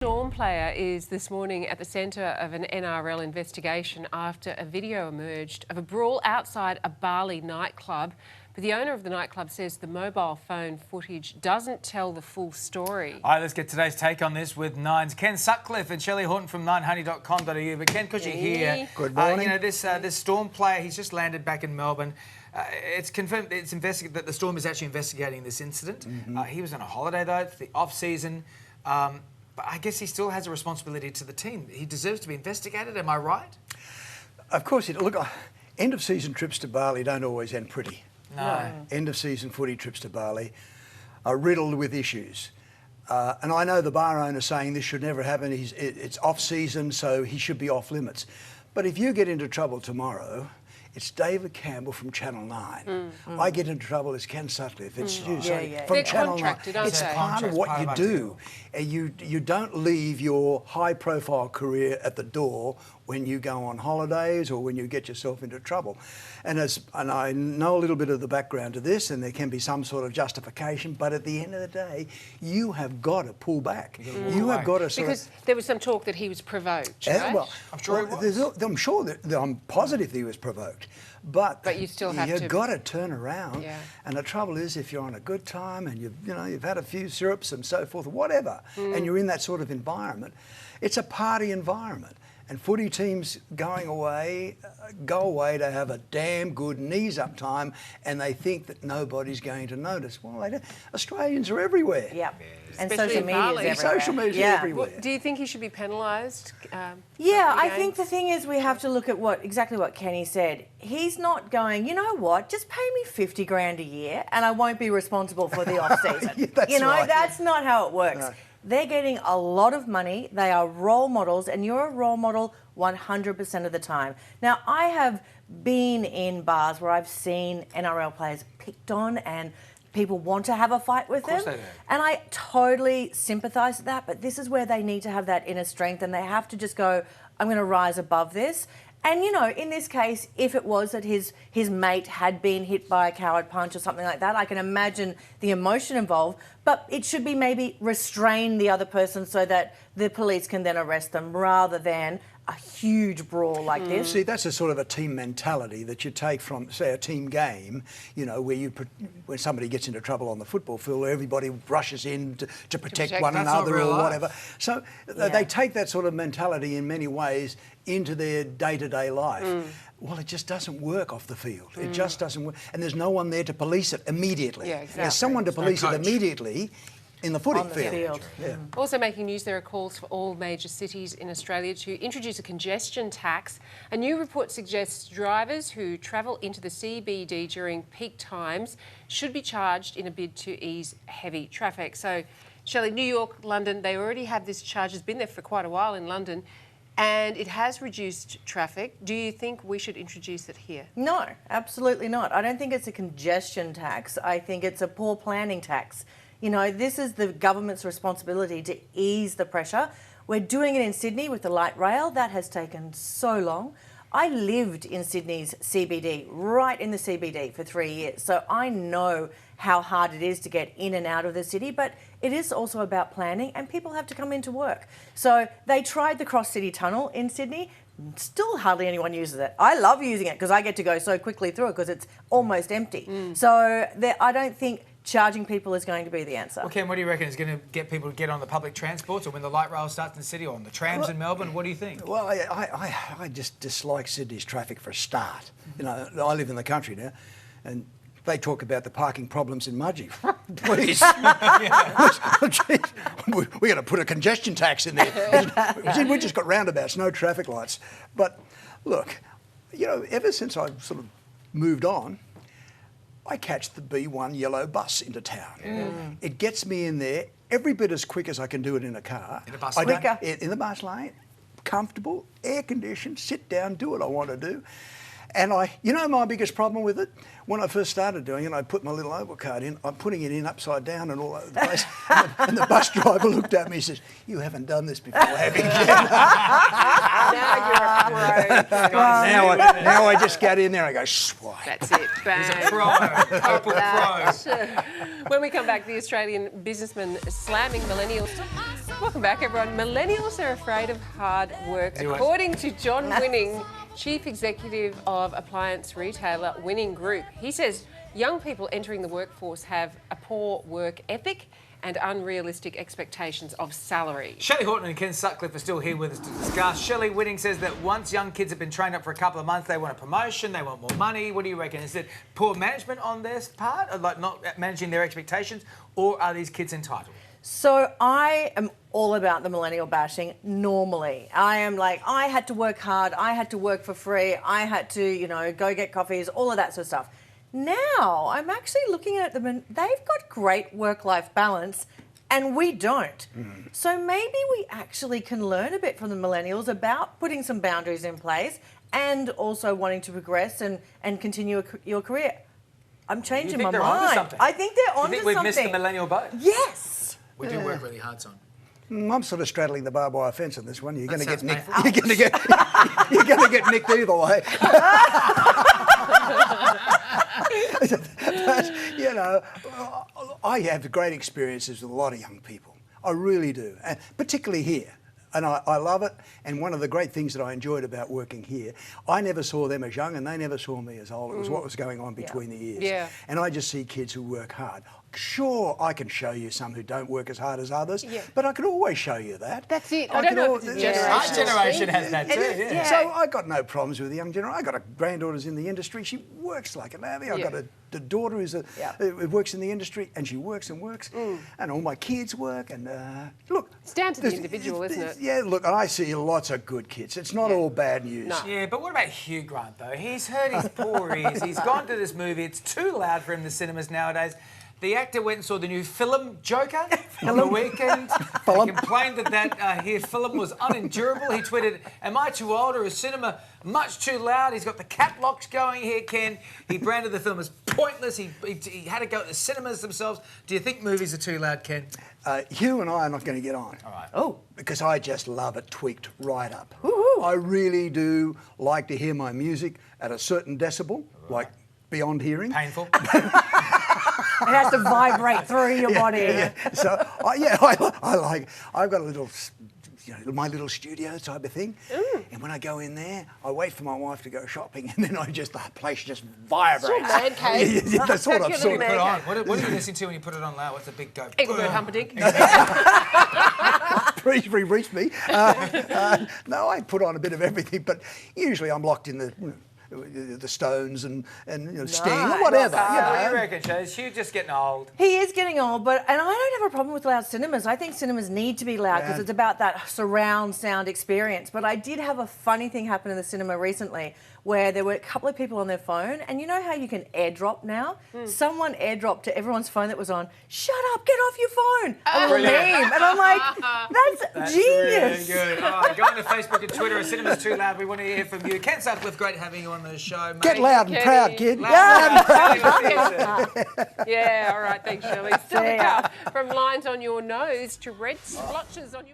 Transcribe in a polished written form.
Storm player is this morning at the centre of an NRL investigation after a video emerged of a brawl outside a Bali nightclub. But the owner of the nightclub says the mobile phone footage doesn't tell the full story. All right, let's get today's take on this with Nine's Ken Sutcliffe and Shelley from 9honey.com.au. But Ken, because you're here, good morning. This Storm player, he's just landed back in Melbourne. It's confirmed that the Storm is actually investigating this incident. He was on a holiday though, it's the off season. But I guess he still has a responsibility to the team. He deserves to be investigated, am I right? Of course. Look, end-of-season trips to Bali don't always end pretty. No. End-of-season footy trips to Bali are riddled with issues. And I know the bar owner saying this should never happen. It's off-season, so he should be off-limits. But if you get into trouble tomorrow, it's David Campbell from Channel 9. I get into trouble as Ken Sutcliffe. It's from They're Channel 9. It's part of what you do. You don't leave your high-profile career at the door when you go on holidays or when you get yourself into trouble. And I know a little bit of the background to this, and there can be some sort of justification, but at the end of the day, you have got to pull back. You have got to because there was some talk that he was provoked, right? Well, I'm sure I'm positive he was provoked. But you still have you've to... got to turn around. Yeah. And the trouble is, if you're on a good time and you've had a few syrups and so forth, whatever, and you're in that sort of environment, it's a party environment. And footy teams go away to have a damn good knees-up time, and they think that nobody's going to notice. Well, they don't. Australians are everywhere. Yep. And Especially social media is everywhere. Social media everywhere. Do you think he should be penalised? Yeah, I think the thing is we have to look at exactly what Kenny said. He's not going, you know what, just pay me 50 grand a year and I won't be responsible for the off-season. Right. That's not how it works. No. They're getting a lot of money. They are role models, and you're a role model 100% of the time. Now, I have been in bars where I've seen NRL players picked on and people want to have a fight with them. They do. And I totally sympathise with that, but this is where they need to have that inner strength, and they have to just go, I'm going to rise above this. And, in this case, if it was that his mate had been hit by a coward punch or something like that, I can imagine the emotion involved, but it should be maybe restrain the other person so that the police can then arrest them rather than a huge brawl like this. See, that's a sort of a team mentality that you take from, say, a team game, where when somebody gets into trouble on the football field, everybody rushes in to protect one another or whatever. So they take that sort of mentality in many ways into their day-to-day life. Well, it just doesn't work off the field. It just doesn't work. And there's no one there to police it immediately. Yeah, exactly. There's someone to police it immediately in the footy field. Yeah. Also making news, there are calls for all major cities in Australia to introduce a congestion tax. A new report suggests drivers who travel into the CBD during peak times should be charged in a bid to ease heavy traffic. So, Shelley, New York, London, they already have this charge. It's been there for quite a while in London, and it has reduced traffic. Do you think we should introduce it here? No, absolutely not. I don't think it's a congestion tax. I think it's a poor planning tax. This is the government's responsibility to ease the pressure. We're doing it in Sydney with the light rail. That has taken so long. I lived in Sydney's CBD, right in the CBD for 3 years. So I know how hard it is to get in and out of the city, but it is also about planning, and people have to come into work. So they tried the cross-city tunnel in Sydney. Still hardly anyone uses it. I love using it because I get to go so quickly through it because it's almost empty. So I don't think charging people is going to be the answer. Well, Ken, what do you reckon is going to get people to get on the public transports, or when the light rail starts in the city, or on the trams in Melbourne? What do you think? Well, I just dislike Sydney's traffic for a start. I live in the country now, and they talk about the parking problems in Mudgee. Please. We're going to put a congestion tax in there. We've just got roundabouts, no traffic lights. But look, ever since I've sort of moved on, I catch the B1 yellow bus into town. It gets me in there every bit as quick as I can do it in a car. In a bus lane? Quicker. In the bus lane, comfortable, air-conditioned, sit down, do what I want to do. And my biggest problem with it, when I first started doing it, I put my little overcard in, I'm putting it in upside down and all over the place. and the bus driver looked at me and says, "You haven't done this before, have you?" Now I just get in there and I go, swipe. That's it. Bang. He's a pro. Purple pro. When we come back, the Australian businessman slamming millennials. Welcome back, everyone. Millennials are afraid of hard work, according to John Winning, Chief Executive of appliance retailer Winning Group. He says young people entering the workforce have a poor work ethic and unrealistic expectations of salary. Shelley Horton and Ken Sutcliffe are still here with us to discuss. Shelley, Winning says that once young kids have been trained up for a couple of months, they want a promotion, they want more money. What do you reckon? Is it poor management on their part, or like not managing their expectations, or are these kids entitled? So I am all about the millennial bashing normally. I am like, I had to work hard, I had to work for free, I had to, go get coffees, all of that sort of stuff. Now I'm actually looking at them and they've got great work-life balance and we don't. So maybe we actually can learn a bit from the millennials about putting some boundaries in place and also wanting to progress and continue your career. I'm changing my mind. I think they're onto something. You think we've missed the millennial boat? Yes. We do work really hard, son. I'm sort of straddling the barbed wire fence on this one. You're going to get nicked. You're going to get nicked either way. But, I have great experiences with a lot of young people. I really do, and particularly here. And I love it. And one of the great things that I enjoyed about working here, I never saw them as young and they never saw me as old. It was what was going on between the ears. Yeah. And I just see kids who work hard. Sure, I can show you some who don't work as hard as others, but I can always show you that. That's it. I don't know if it's a generation. Our generation has that too, So I got no problems with the young generation. I got a granddaughter's in the industry. She works like a navvy. I got a daughter who's who works in the industry, and she works and works. And all my kids work. And look, it's down to the individual, isn't it? Yeah. Look, and I see lots of good kids. It's not all bad news. No. Yeah, but what about Hugh Grant though? He's hurt his poor ears. He's gone to this movie. It's too loud for him in the cinemas nowadays. The actor went and saw the new film Joker on the weekend. He complained that his film was unendurable. He tweeted, "Am I too old or is cinema much too loud?" He's got the cat locks going here, Ken. He branded the film as pointless. He had to go to the cinemas themselves. Do you think movies are too loud, Ken? Hugh and I are not going to get on. All right. Oh. Because I just love it tweaked right up. Ooh. I really do like to hear my music at a certain decibel, like beyond hearing. Painful. It has to vibrate through your body. Yeah. So, I like, I've got a little, my little studio type of thing. And when I go in there, I wait for my wife to go shopping and then the place just vibrates. It's your man cave. That's what I'm What are you listening to when you put it on loud? What's the big go? Engelbert Humperdinck. Reach me. No, I put on a bit of everything, but usually I'm locked in the Stones and Sting or whatever. What do you reckon, Shelley? Is Hugh just getting old? He is getting old, and I don't have a problem with loud cinemas. I think cinemas need to be loud because it's about that surround sound experience. But I did have a funny thing happen in the cinema recently where there were a couple of people on their phone, and you know how you can airdrop now? Someone airdropped to everyone's phone that was on, "Shut up, get off your phone." A little meme. And I'm like, that's genius. Really good. All right, go on to Facebook and Twitter. Cinema's too loud. We want to hear from you. Ken Sutcliffe, great having you on the show, mate. Get loud and proud, kid. Yeah, all right, thanks, Shelley. Still to come. From lines on your nose to red splotches on your...